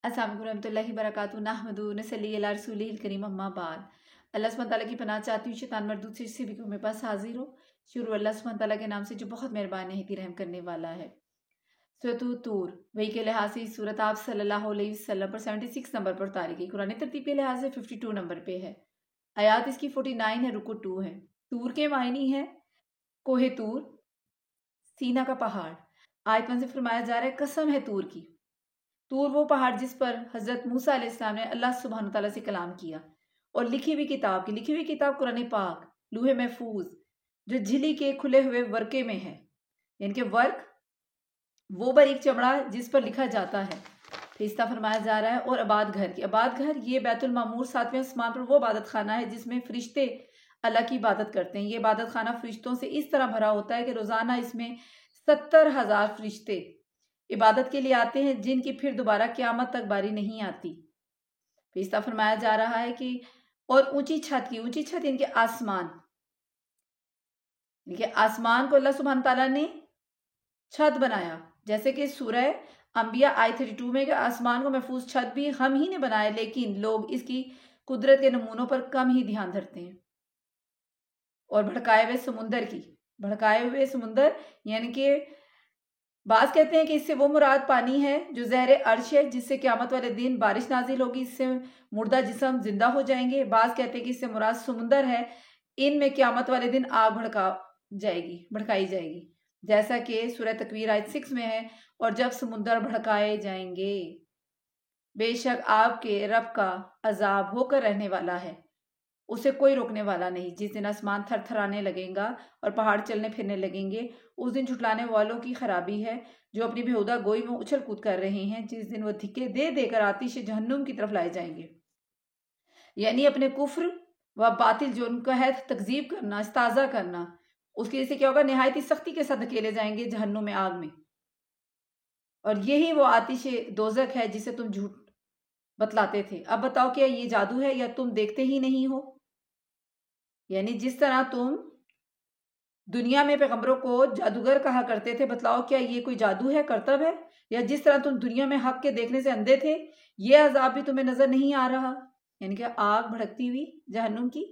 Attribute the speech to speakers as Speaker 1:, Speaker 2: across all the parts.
Speaker 1: अस्सलाम वालेकुम रहमतुल्लाहि बरकातुहू नहमदु नसल्ली अला रसूलिल करीम अम्मा बाद। अल्लाह सुब्हानहू तआला की पनाह चाहती हूँ शैतान मरदूद से भी मेरे पास हाजिर हो। शुरू अल्लाह सुब्हानहू तआला के नाम से जो बहुत मेहरबान है, रहम करने वाला है। सूरह तूर वही के लिहाज से सूरत आप सल्लल्लाहु अलैहि वसल्लम पर 76 नंबर पर उतारी गई। कुरानी तरतीब के लिहाज से 52 नंबर पे है। आयात इसकी 49 है, रुकू 2 है। तूर के मायनी है कोहे तूर, सीना का पहाड़। आयत में से फरमाया जा रहा है कसम है तूर की। तूर वो पहाड़ जिस पर हजरत मूसा अलैहिस्सलाम ने अल्लाह सुब्हानहू तआला से कलाम किया और लिखी हुई किताब कुरान पाक लूहे महफूज जो झिली के खुले हुए वर्के में है, यानी कि वर्क वो बारीक चमड़ा जिस पर लिखा जाता है। फिस्ता फरमाया जा रहा है और आबाद घर ये बैतुल मामूर 7वें आसमान पर वो इबादत खाना है जिसमें फरिश्ते अल्लाह की इबादत करते हैं। ये इबादत खाना फरिश्तों से इस तरह भरा होता है कि रोजाना इसमें 70,000 फरिश्ते इबादत के लिए आते हैं जिनकी फिर दोबारा क़यामत तक बारी नहीं आती। फिस्ता फरमाया जा रहा है कि और ऊंची छत इनके आसमान को अल्लाह सुब्हान ताला ने छत बनाया, जैसे कि सूरह अंबिया आयत 32 में आसमान को महफूज छत भी हम ही ने बनाया, लेकिन लोग इसकी कुदरत के नमूनों पर कम ही ध्यान धरते हैं। और भड़काए हुए समुंदर यानी कि बाज कहते हैं कि इससे वो मुराद पानी है जो ज़हर अर्श है जिससे क़यामत वाले दिन बारिश नाजिल होगी, इससे मुर्दा जिस्म जिंदा हो जाएंगे। बाज कहते हैं कि इससे मुराद समुंदर है, इनमें क़यामत वाले दिन आग भड़काई जाएगी, जैसा कि सूरह तकवीर आयत 6 में है। और जब समुंदर भड़काए जाएंगे, बेशक आपके रब का अजाब होकर रहने वाला है, उसे कोई रोकने वाला नहीं। जिस दिन आसमान थरथराने लगेगा और पहाड़ चलने फिरने लगेंगे, उस दिन झुटलाने वालों की खराबी है जो अपनी बेहुदा गोई में उछल कूद कर रहे हैं, जिस दिन वो धिक्के दे देकर आतिश जहन्नुम की तरफ लाए जाएंगे। यानी अपने कुफ्र व बातिल जो उनका है तकजीब करना, इस्ताजा करना, उसकी वजह से क्या होगा, निहायत ही सख्ती के साथ धकेले जाएंगे जहन्नुम में, आग में। और यही वो आतिश दोजक है जिसे तुम झूठ बतलाते थे। अब बताओ क्या ये जादू है या तुम देखते ही नहीं हो? यानी जिस तरह तुम दुनिया में पैगंबरों को जादूगर कहा करते थे, बतलाओ क्या ये कोई जादू है, करतब है? या जिस तरह तुम दुनिया में हक के देखने से अंधे थे, ये अजाब भी तुम्हें नजर नहीं आ रहा? यानी कि आग भड़कती हुई जहन्नुम की।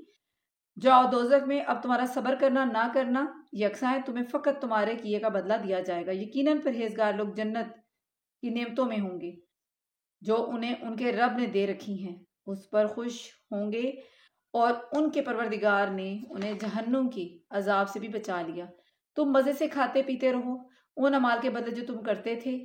Speaker 1: जाओ दोजख में, अब तुम्हारा सब्र करना ना करना यकसा है, तुम्हें फकत तुम्हारे किए का बदला दिया जाएगा। यकीनन परहेजगार लोग जन्नत की नेमतों में होंगे जो उन्हें उनके रब ने दे रखी हैं, उस पर खुश होंगे और उनके परवरदिगार ने उन्हें जहन्नुम की अजाब से भी बचा लिया। तुम मजे से खाते पीते रहो उन अमाल के बदले जो तुम करते थे,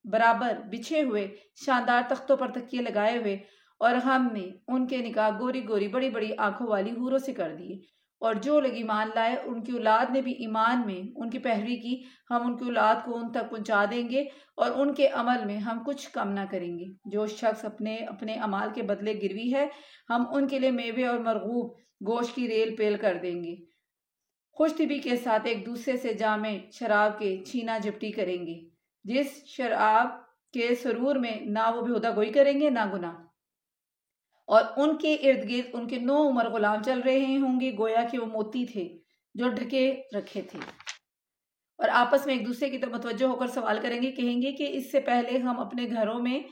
Speaker 1: बराबर बिछे हुए शानदार तख्तों पर तकिए लगाए हुए, और हमने उनके निकाह गोरी गोरी बड़ी बड़ी आंखों वाली हूरों से कर दिए। और जो लोग ईमान लाए उनकी औलाद ने भी ईमान में उनकी पैरवी की, हम उनकी औलाद को उन तक पहुंचा देंगे और उनके अमल में हम कुछ कम ना करेंगे। जो शख्स अपने अपने अमाल के बदले गिरवी है, हम उनके लिए मेवे और मरगूब गोश्त की रेल पेल कर देंगे। खुशतिबी के साथ एक दूसरे से जामे शराब के छीना झपटी करेंगे, जिस शराब के सरूर में ना वो बेहुदा गोई करेंगे ना गुनाह। और उनके इर्द गिर्द उनके 9 उम्र गुलाम चल रहे होंगे, गोया कि वो मोती थे जो ढके रखे थे। और आपस में एक दूसरे की तरफ मुतवज्जो होकर सवाल करेंगे, कहेंगे कि इससे पहले हम अपने घरों में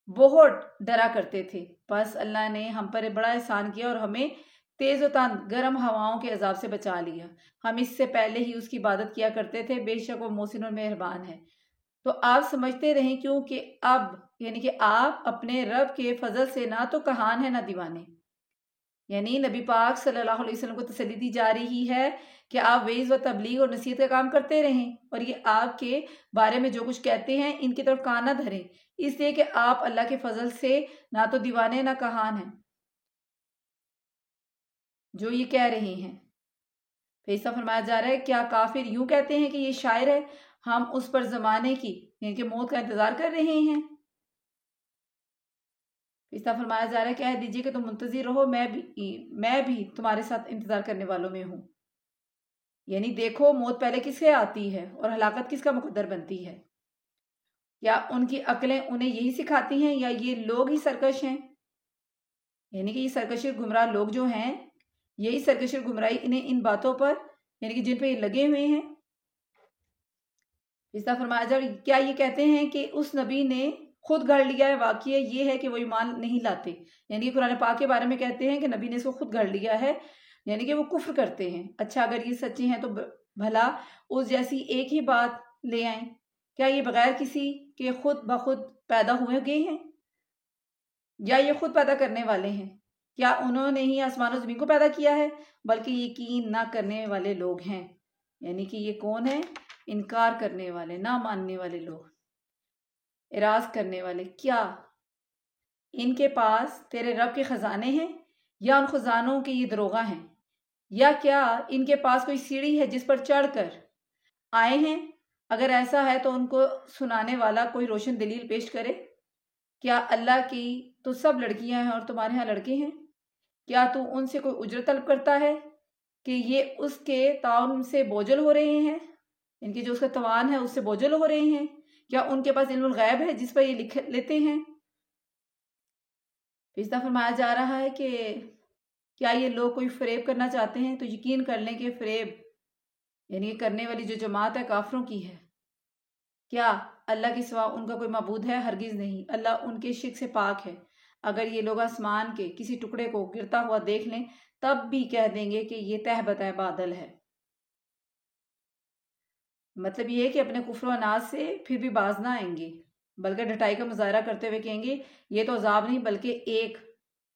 Speaker 1: बहुत डरा करते थे, बस अल्लाह ने हम पर बड़ा एहसान किया और हमें तेज और गर्म हवाओं के अजाब से बचा लिया। हम इससे पहले ही उसकी इबादत किया करते थे, बेशक वो मोहसिन और मेहरबान है। तो आप समझते रहें, क्योंकि अब यानी कि आप अपने रब के फजल से ना तो कहान है ना दीवाने। यानी नबी पाक सल्लल्लाहु अलैहि वसल्लम को तसल्ली दी जा रही है कि आप वेज़ व तबलीग और नसीहत का काम करते रहें, और ये आपके बारे में जो कुछ कहते हैं इनकी तरफ कान ना धरें, इसलिए कि आप अल्लाह के फजल से ना तो दीवाने ना कहान हैं जो ये कह रहे हैं। फिर ऐसा फरमाया जा रहा है, क्या काफिर यूं कहते हैं कि ये शायर है, हम उस पर जमाने की यानी कि मौत का इंतजार कर रहे हैं। ऐसा फरमाया जा रहा है, कह दीजिए कि तुम मुंतजिर रहो, मैं भी तुम्हारे साथ इंतजार करने वालों में हूं। यानी देखो मौत पहले किससे आती है और हलाकत किसका मुकद्दर बनती है। या उनकी अकलें उन्हें यही सिखाती हैं, या ये लोग ही सरकश हैं? यानी कि ये सरकशी गुमराह लोग जो हैं, यही सरकशी गुमराही इन्हें इन बातों पर यानी कि जिन पे ये लगे हुए हैं। इस तरह फरमाया जाए, क्या ये कहते हैं कि उस नबी ने खुद गढ़ लिया है। वाक़या ये है कि वो ईमान नहीं लाते, यानी कि कुरान पाक के बारे में कहते हैं कि नबी ने इसको खुद गढ़ लिया है, यानी कि वो कुफ्र करते हैं। अच्छा, अगर ये सच्चे हैं तो भला उस जैसी एक ही बात ले आएं। क्या ये बगैर किसी के खुद ब खुद पैदा हुए गए हैं, या ये खुद पैदा करने वाले हैं? क्या उन्होंने ही आसमान और ज़मीन को पैदा किया है? बल्कि यकीन ना करने वाले लोग हैं। यानी कि ये कौन है? इनकार करने वाले, ना मानने वाले लोग, इराज करने वाले। क्या इनके पास तेरे रब के खजाने हैं, या उन खजानों के ये दरोगा हैं? या क्या इनके पास कोई सीढ़ी है जिस पर चढ़कर आए हैं? अगर ऐसा है तो उनको सुनाने वाला कोई रोशन दलील पेश करे। क्या अल्लाह की तो सब लड़कियां हैं और तुम्हारे यहाँ लड़के हैं? क्या तू उनसे कोई उजरत तलब करता है कि ये उसके ताउन से बोझल हो रहे हैं? इनके जो उसका तवान है उससे बोझल हो रहे हैं? क्या उनके पास इल्मुल गैब है जिस पर ये लिख लेते हैं? इस दफा फरमाया जा रहा है कि क्या ये लोग कोई फरेब करना चाहते हैं तो यकीन कर लें कि फरेब यानी करने वाली जो जमात है काफरों की है। क्या अल्लाह के सिवा उनका कोई मबूद है? हरगिज नहीं, अल्लाह उनके शिर्क से पाक है। अगर ये लोग आसमान के किसी टुकड़े को गिरता हुआ देख लें तब भी कह देंगे कि ये तह बतह बादल है। मतलब ये है कि अपने कुफ्र व नाज से फिर भी बाज ना आएंगे, बल्कि ढटाई का मुजाहरा करते हुए कहेंगे ये तो अजाब नहीं बल्कि एक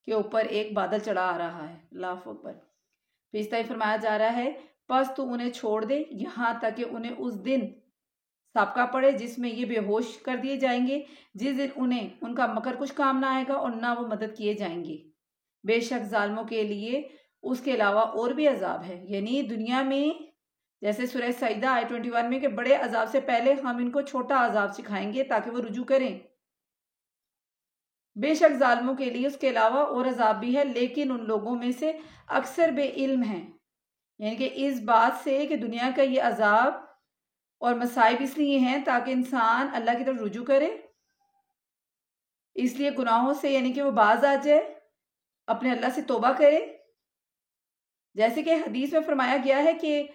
Speaker 1: के ऊपर एक बादल चढ़ा आ रहा है। अल्लाह अकबर। फिर इस तरह फरमाया जा रहा है, बस तू उन्हें छोड़ दे यहाँ तक कि उन्हें उस दिन साबका पड़े जिसमें ये बेहोश कर दिए जाएंगे, जिस दिन उन्हें उनका मकर कुछ काम ना आएगा और ना वो मदद किए जाएंगे। बेशक जालिमों के लिए उसके अलावा और भी अजाब है। यानी दुनिया में जैसे सूरह सजदा आयत 21 में कि बड़े अजाब से पहले हम इनको छोटा अजाब सिखाएंगे ताकि वो रुजू करें। बेशक जालिमों के लिए उसके अलावा और अजाब भी है, लेकिन उन लोगों में से अक्सर बेइल्म हैं। यानी कि इस बात से कि दुनिया का ये अजाब और मसाइब इसलिए हैं ताकि इंसान अल्लाह की तरफ रुजू करे, इसलिए गुनाहों से यानी कि वो बाज आ जाए, अपने अल्लाह से तौबा करे। जैसे कि हदीस में फरमाया गया है कि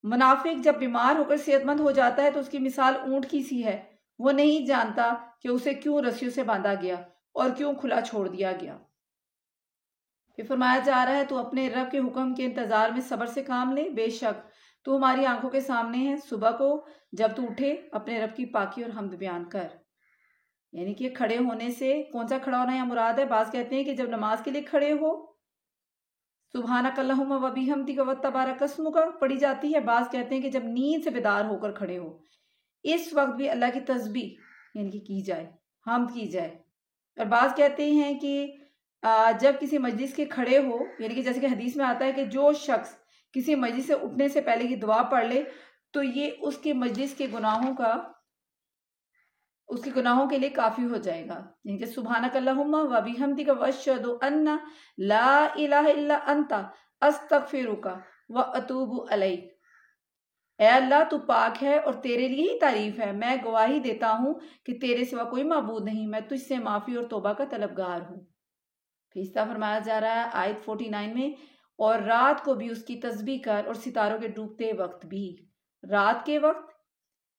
Speaker 1: मुनाफिक जब बीमार होकर सेहतमंद हो जाता है तो उसकी मिसाल ऊंट की सी है। वो नहीं जानता कि उसे क्यों रस्सियों से बांधा गया और क्यों खुला छोड़ दिया गया। फिर फरमाया जा रहा है, तू अपने रब के हुक्म के इंतजार में सब्र से काम ले। बेशक तू हमारी आंखों के सामने है। सुबह को जब तू उठे अपने रब की पाकी और हम्द बयान कर। यानी कि खड़े होने से कौन सा खड़ा होना यहाँ मुराद है? बाज़ कहते हैं कि जब नमाज के लिए खड़े हो सुबहानक अल्लाहुम्मा व बिहम्दिक व तबारक अस्मुका पढ़ी जाती है। बाज़ कहते हैं कि जब नींद से बेदार होकर खड़े हो इस वक्त भी अल्लाह की तस्बीह यानी कि की जाए, हम्द की जाए। और बाज़ कहते हैं कि जब किसी मजलिस के खड़े हो, यानी कि जैसे कि हदीस में आता है कि जो शख्स किसी मजलिस से उठने से पहले की दुआ पढ़ ले तो ये उसके मजलिस के उसके गुनाहों के लिए काफ़ी हो जाएगा। यानी कि सुबहानक अल्लाहुम्मा व बिहम्दिक व अशहदु अन्ना ला इलाहा इल्ला अंता अस्तगफिरुका व अतूबु अलैक। ऐ अल्लाह तू पाक है और तेरे लिए ही तारीफ है। मैं गवाही देता हूँ कि तेरे सिवा कोई माबूद नहीं, मैं तुझसे माफ़ी और तौबा का तलबगार हूँ। फिर इस तरह फरमाया जा रहा है आयत 49 में, और रात को भी उसकी तस्बीह कर और सितारों के डूबते वक्त भी। रात के वक्त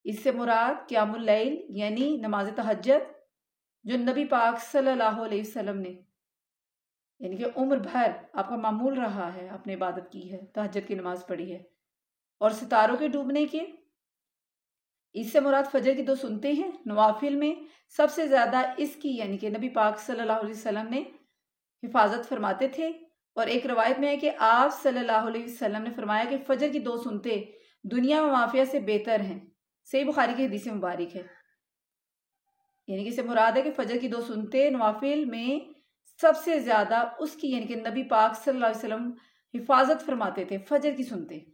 Speaker 1: इससे मुराद क़ियामुल लैल यानी नमाज तहज्जुद जो नबी पाक सल्लल्लाहु अलैहि वसल्लम ने यानी कि उम्र भर आपका मामूल रहा है, आपने इबादत की है, तहज्जुद की नमाज पढ़ी है। और सितारों के डूबने के इससे मुराद फजर की 2 सुनते हैं। नवाफिल में सबसे ज़्यादा इसकी यानी कि नबी पाक सल्लल्लाहु अलैहि वसल्लम ने हिफाजत फरमाते थे। और एक रवायत में है कि आप सल्लल्लाहु अलैहि वसल्लम ने फरमाया कि फजर की 2 सुनते दुनिया में माफिया से बेहतर हैं। सही बुखारी की हदीस मुबारक है। यानी कि इससे मुराद है कि फजर की 2 सुनते नवाफिल में सबसे ज़्यादा उसकी यानी कि नबी पाक सल्लल्लाहु अलैहि वसल्लम हिफाजत फरमाते थे फजर की सुनते।